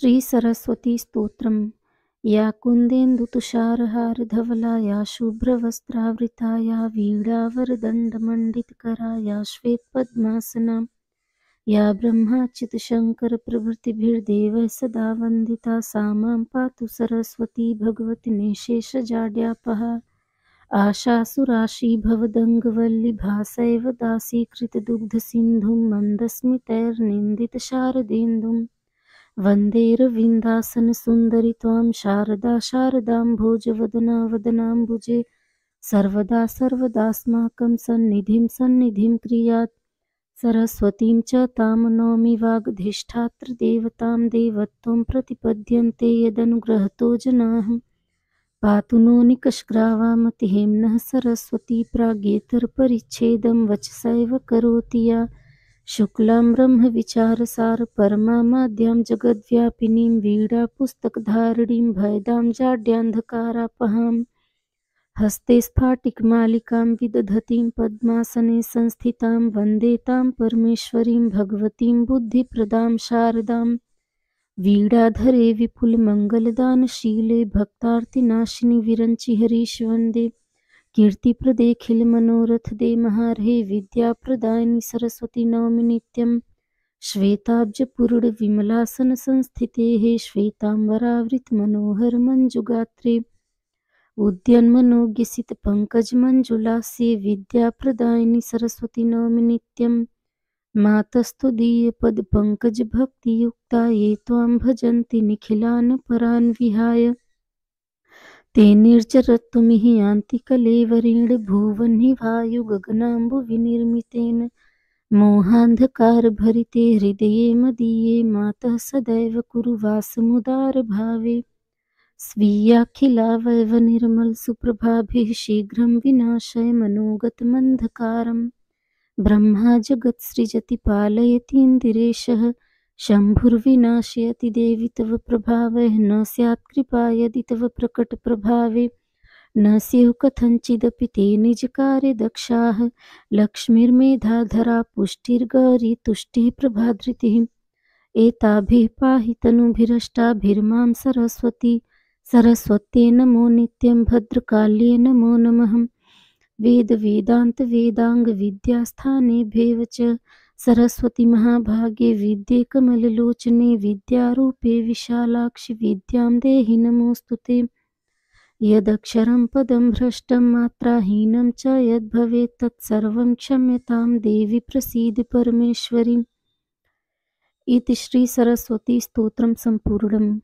श्रीसरस्वतीस्तोत्रम्। या कुन्देन्दुतुषारहारधवला या शुभ्रवस्त्रावृता या वीणावरदण्डमण्डितकरा या श्वेतपद्मासना या ब्रह्माच्युतशङ्करप्रभृतिभिर्देवैः सदा वन्दिता सा मां पातु सरस्वती भगवती निःशेषजाड्यापहा। आशासुराशीभवदङ्गवल्लिभासैव दासीकृतदुग्धसिन्धुं मन्दस्मितैर्निन्दितशारदेन्दुं वन्देरविन्दासनसुन्दरि त्वां शारदा शारदाम्भोजवदना वदनाम्बुजे सर्वदा सर्वदास्माकं सन्निधिं क्रियात्। सरस्वतीं च तां नौमि वागधिष्ठात्रदेवतां देवत्वं प्रतिपद्यन्ते यदनुग्रहतो जनाः। पातु नो निकषग्रावामतिहेम्नः सरस्वती प्रागेतरपरिच्छेदं वचसैव करोति या शुक्लां ब्रह्मविचारसार परमामाद्यां जगद्व्यापिनीं वीणापुस्तकधारिणीं भयदां जाड्यान्धकारापहाम्। हस्ते स्फाटिकमालिकां विदधतीं पद्मासने संस्थितां वन्दे तां परमेश्वरीं भगवतीं बुद्धिप्रदां शारदां। वीणाधरे विपुलमङ्गलदानशीले भक्तार्तिनाशिनि विरञ्चि हरीश वन्दे। कीर्तिप्रदेऽखिलमनोरथदे महार्हे विद्याप्रदायिनि सरस्वती नौमि नित्यं। श्वेताब्जपूर्णविमलासनसंस्थितेः श्वेताम्बरावृतमनोहरमञ्जुगात्रे उद्यन्मनोज्ञसितपङ्कजमञ्जुलास्ये विद्याप्रदायिनि सरस्वती नौमि नित्यम्। मातस्तुदीयपदपङ्कजभक्तियुक्ता ये त्वां भजन्ति निखिलान् परान् विहाय। ते निर्जरत्वमिह यान्ति कलेवरेण भुवन्निभायुगगनाम्बुविनिर्मितेन। मोहान्धकारभरिते हृदये मदीये मातः सदैव कुरु वासमुदारभावे। स्वीयाखिलावयवनिर्मलसुप्रभाभिः शीघ्रं विनाशय मनोगतमन्धकारम्। ब्रह्मा जगत्सृजति पालयतीन्द्रिरेशः शम्भुर्विनाशयति देवि तव प्रभावः न स्यात् कृपा यदि तव प्रकटप्रभावे। न स्युः कथञ्चिदपि ते निजकार्यदक्षाः लक्ष्मीर्मेधाधरा पुष्टिर्गौरी तुष्टिः प्रभाधृतिः। एताभिः पाहि तनुभिरष्टाभिर्मां सरस्वती सरस्वत्यै नमो नित्यं भद्रकाल्यै नमो नमः। वेदान्तवेदाङ्गविद्यास्थानेभ्येव च सरस्वती महाभागे विद्ये कमललोचने विद्यारूपे विशालाक्षि विद्यां देहि नमोऽस्तु ते। यदक्षरं पदं भ्रष्टं मात्राहीनं च यद्भवेत् तत्सर्वं क्षम्यतां देवि प्रसीद परमेश्वरी। इति श्रीसरस्वतीस्तोत्रं सम्पूर्णम्।